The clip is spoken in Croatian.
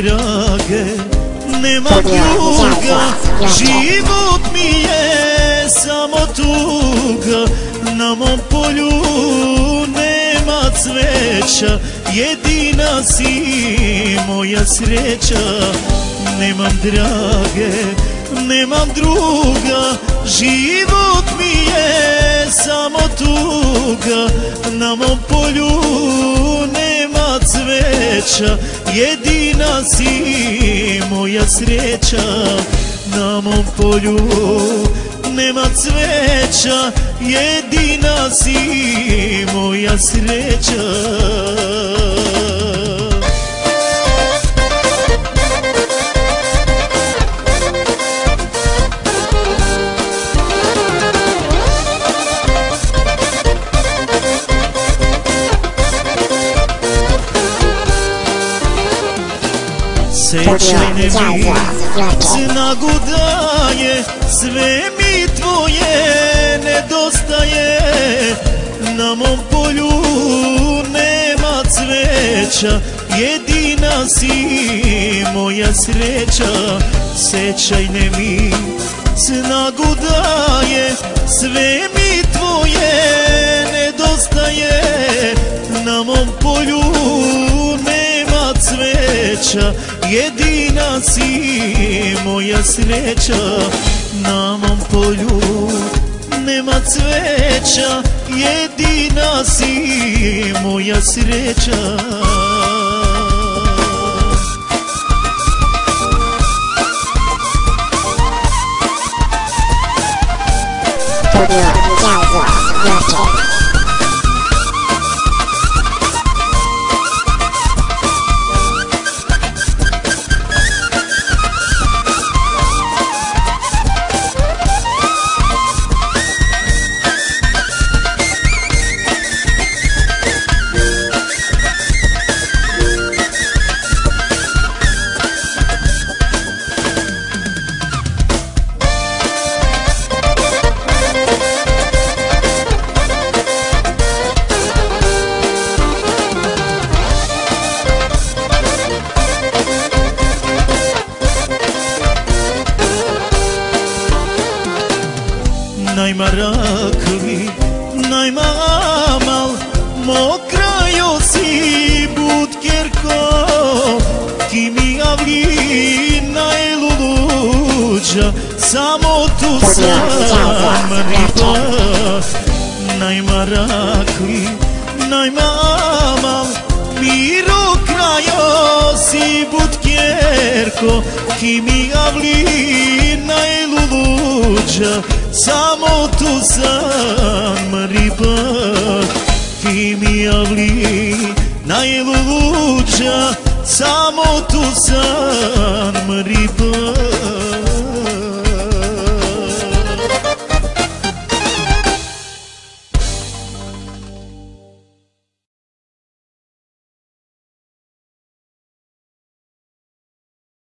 drage, nemam druga, život mi je samo tuga. Na mom polju nema cveća, jedina si moja sreća. Nemam drage, nemam druga, život mi je samo tuga. Na mom polju nema cveća, jedina si moja sreća. Na mom polju nema cveća, jedina si moja sreća. Sjećaj mi snagu daje, sve mi tvoje nedostaje. Na mom polju nema cveća, jedina si moja sreća. Sjećaj mi snagu daje, sve mi tvoje nedostaje. Na mom polju nema cveća, jedina si moja sreća. Na mom polju nema cveća, jedina si moja sreća. Najma rakli, najma amal, mokrajo si budkerko. Ki mi avli najluluđa, samo tu sam riba. Najma rakli, najma amal, miro krajo si budkerko. Ki mi avli najluluđa, samo tu sam riba. Ki mi avli najluđa, samo tu sam riba.